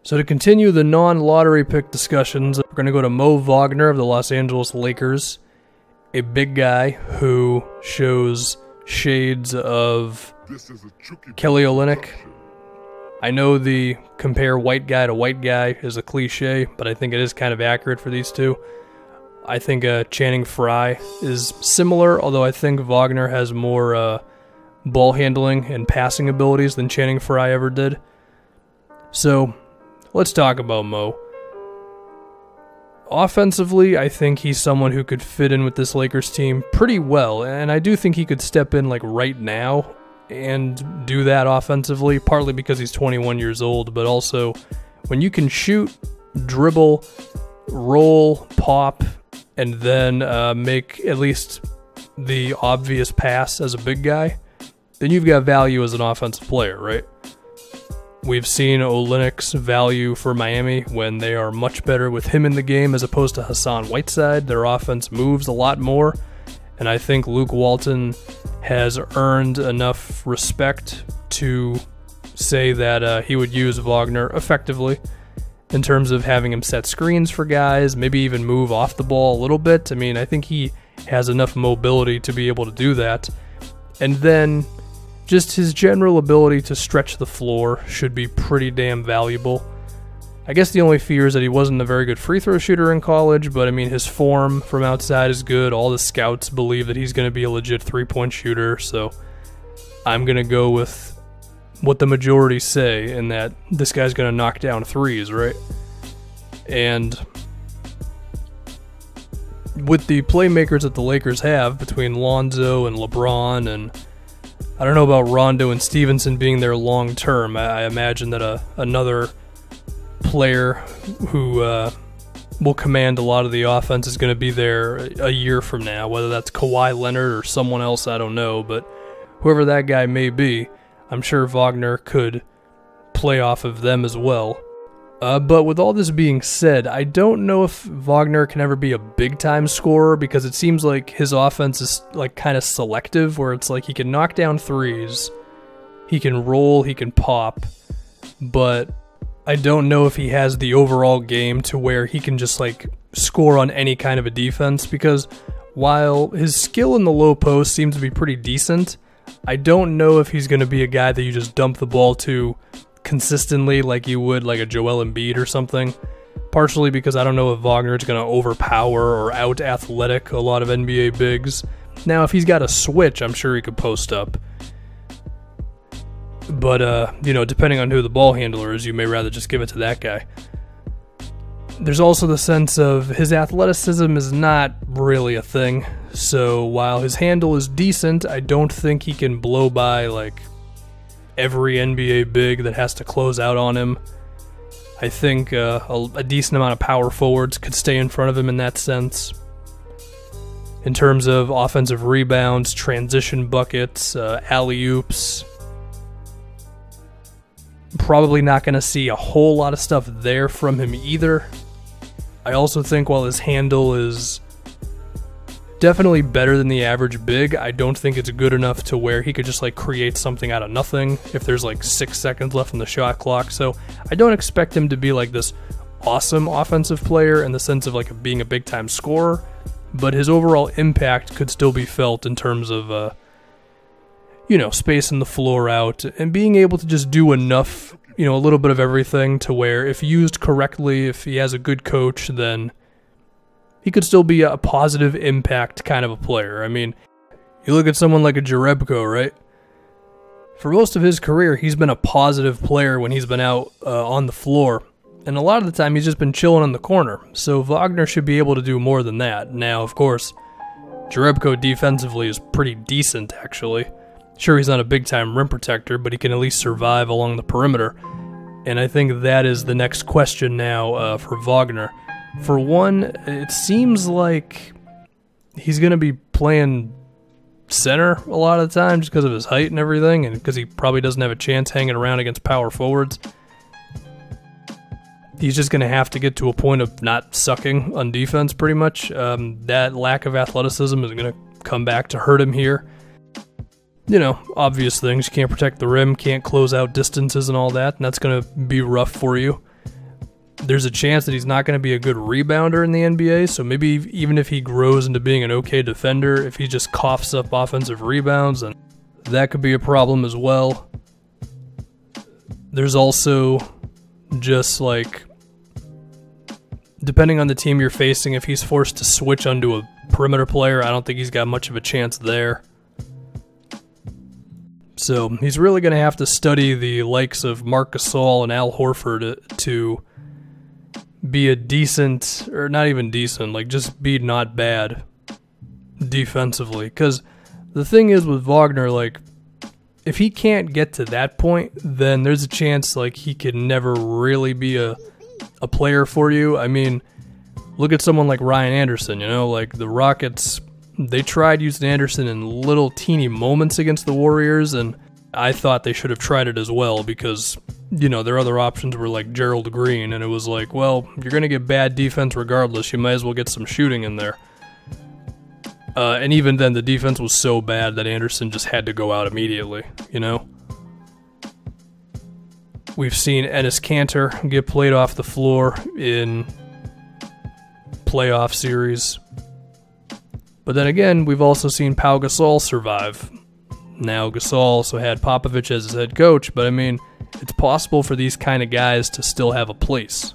So to continue the non-lottery pick discussions, we're going to go to Mo Wagner of the Los Angeles Lakers, a big guy who shows shades of Kelly Olynyk. I know the compare white guy to white guy is a cliche, but I think it is kind of accurate for these two. I think Channing Frye is similar, although I think Wagner has more ball handling and passing abilities than Channing Frye ever did. So let's talk about Mo. Offensively, I think he's someone who could fit in with this Lakers team pretty well, and I do think he could step in like right now and do that offensively, partly because he's 21 years old, but also when you can shoot, dribble, roll, pop, and then make at least the obvious pass as a big guy, then you've got value as an offensive player, right? We've seen Olynyk's value for Miami when they are much better with him in the game as opposed to Hassan Whiteside. Their offense moves a lot more, and I think Luke Walton has earned enough respect to say that he would use Wagner effectively in terms of having him set screens for guys, maybe even move off the ball a little bit. I mean, I think he has enough mobility to be able to do that. And then just his general ability to stretch the floor should be pretty damn valuable. I guess the only fear is that he wasn't a very good free throw shooter in college, but I mean, his form from outside is good. All the scouts believe that he's going to be a legit three-point shooter, so I'm going to go with what the majority say, in that this guy's going to knock down threes, right? And with the playmakers that the Lakers have between Lonzo and LeBron, and I don't know about Rondo and Stevenson being there long term. I imagine that another player who will command a lot of the offense is going to be there a year from now, whether that's Kawhi Leonard or someone else, I don't know, but whoever that guy may be, I'm sure Wagner could play off of them as well. But with all this being said, I don't know if Wagner can ever be a big-time scorer, because it seems like his offense is like kind of selective, where it's like he can knock down threes, he can roll, he can pop, but I don't know if he has the overall game to where he can just like score on any kind of a defense, because while his skill in the low post seems to be pretty decent, I don't know if he's going to be a guy that you just dump the ball to consistently like you would like a Joel Embiid or something, partially because I don't know if Wagner is going to overpower or out-athletic a lot of NBA bigs. Now, if he's got a switch, I'm sure he could post up. But, depending on who the ball handler is, you may rather just give it to that guy. There's also the sense of his athleticism is not really a thing, so while his handle is decent, I don't think he can blow by, like, every NBA big that has to close out on him. I think a decent amount of power forwards could stay in front of him in that sense. In terms of offensive rebounds, transition buckets, alley-oops, probably not going to see a whole lot of stuff there from him either. I also think while his handle is definitely better than the average big, I don't think it's good enough to where he could just like create something out of nothing if there's like 6 seconds left on the shot clock. So I don't expect him to be like this awesome offensive player in the sense of like being a big time scorer, but his overall impact could still be felt in terms of spacing the floor out and being able to just do enough, a little bit of everything to where if used correctly, if he has a good coach, then he could still be a positive impact kind of a player. I mean, you look at someone like a Jerebko, right? For most of his career, he's been a positive player when he's been out on the floor. And a lot of the time, he's just been chilling in the corner. So Wagner should be able to do more than that. Now, of course, Jerebko defensively is pretty decent, actually. Sure, he's not a big-time rim protector, but he can at least survive along the perimeter. And I think that is the next question now for Wagner. For one, it seems like he's going to be playing center a lot of the time just because of his height and everything, and because he probably doesn't have a chance hanging around against power forwards. He's just going to have to get to a point of not sucking on defense, pretty much. That lack of athleticism is going to come back to hurt him here. Obvious things. You can't protect the rim, can't close out distances and all that, and that's going to be rough for you. There's a chance that he's not going to be a good rebounder in the NBA, so maybe even if he grows into being an okay defender, if he just coughs up offensive rebounds, then that could be a problem as well. There's also just like, depending on the team you're facing, if he's forced to switch onto a perimeter player, I don't think he's got much of a chance there. So he's really going to have to study the likes of Marc Gasol and Al Horford to be a decent, or not even decent, like just be not bad defensively. Because the thing is with Wagner, like, if he can't get to that point, then there's a chance like he could never really be a player for you. I mean, look at someone like Ryan Anderson, you know, like the Rockets, they tried using Anderson in little teeny moments against the Warriors, and I thought they should have tried it as well because, you know, their other options were like Gerald Green, and it was like, well, you're going to get bad defense regardless, you might as well get some shooting in there. And even then, the defense was so bad that Anderson just had to go out immediately, you know? We've seen Enes Kanter get played off the floor in playoff series. But then again, we've also seen Pau Gasol survive. Now, Gasol also had Popovich as his head coach, but I mean, it's possible for these kind of guys to still have a place.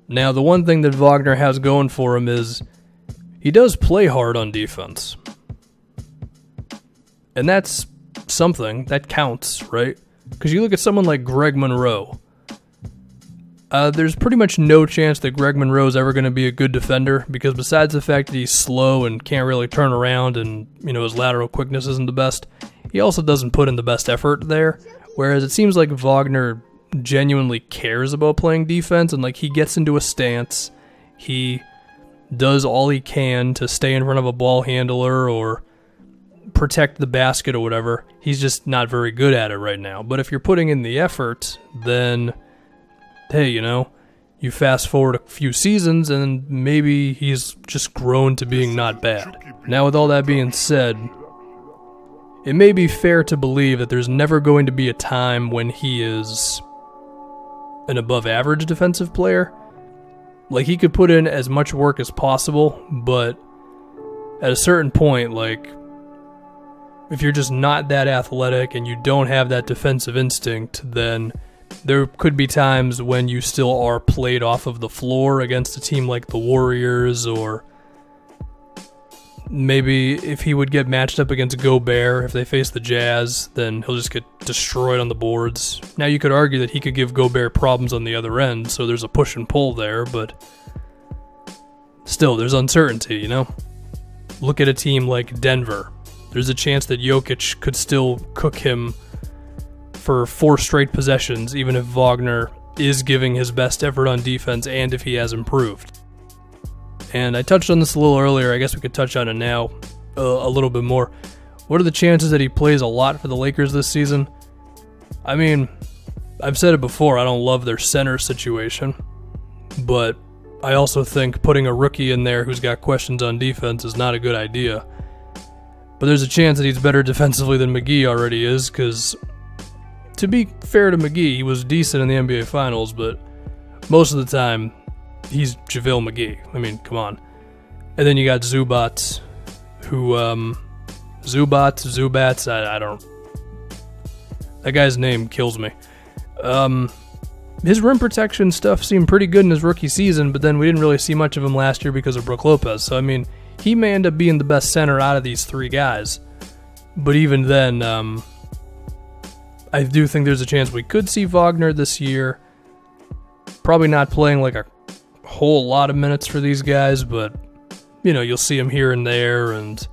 Now, the one thing that Wagner has going for him is he does play hard on defense. And that's something. That counts, right? Because you look at someone like Greg Monroe. There's pretty much no chance that Greg Monroe is ever going to be a good defender because besides the fact that he's slow and can't really turn around and, you know, his lateral quickness isn't the best, he also doesn't put in the best effort there. Whereas it seems like Wagner genuinely cares about playing defense and, like, he gets into a stance. He does all he can to stay in front of a ball handler or protect the basket or whatever. He's just not very good at it right now. But if you're putting in the effort, then, hey, you know, you fast forward a few seasons and maybe he's just grown to being not bad. Now, with all that being said, it may be fair to believe that there's never going to be a time when he is an above-average defensive player. Like, he could put in as much work as possible, but at a certain point, like, if you're just not that athletic and you don't have that defensive instinct, then there could be times when you still are played off of the floor against a team like the Warriors, or maybe if he would get matched up against Gobert, if they face the Jazz, then he'll just get destroyed on the boards. Now, you could argue that he could give Gobert problems on the other end, so there's a push and pull there, but still, there's uncertainty, you know? Look at a team like Denver. There's a chance that Jokic could still cook him for 4 straight possessions, even if Wagner is giving his best effort on defense and if he has improved. And I touched on this a little earlier, I guess we could touch on it now a little bit more. What are the chances that he plays a lot for the Lakers this season? I mean, I've said it before, I don't love their center situation, but I also think putting a rookie in there who's got questions on defense is not a good idea. But there's a chance that he's better defensively than McGee already is, because to be fair to McGee, he was decent in the NBA Finals, but most of the time, he's JaVale McGee. I mean, come on. And then you got Zubats, who, Zubats, I don't... That guy's name kills me. His rim protection stuff seemed pretty good in his rookie season, but then we didn't really see much of him last year because of Brook Lopez. So, I mean, he may end up being the best center out of these 3 guys. But even then, I do think there's a chance we could see Wagner this year. Probably not playing like a whole lot of minutes for these guys, but, you know, you'll see him here and there, and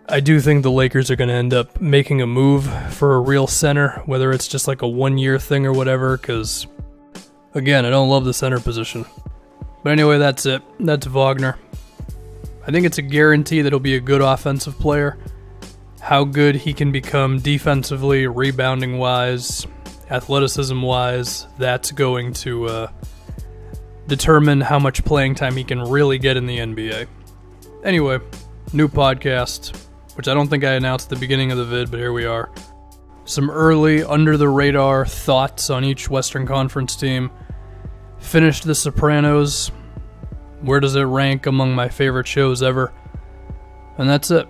I do think the Lakers are going to end up making a move for a real center, whether it's just like a 1-year thing or whatever, because, again, I don't love the center position. But anyway, that's it. That's Wagner. I think it's a guarantee that he'll be a good offensive player. How good he can become defensively, rebounding-wise, athleticism-wise, that's going to determine how much playing time he can really get in the NBA. Anyway, new podcast, which I don't think I announced at the beginning of the vid, but here we are. some early, under-the-radar thoughts on each Western Conference team. Finished The Sopranos. Where does it rank among my favorite shows ever? And that's it.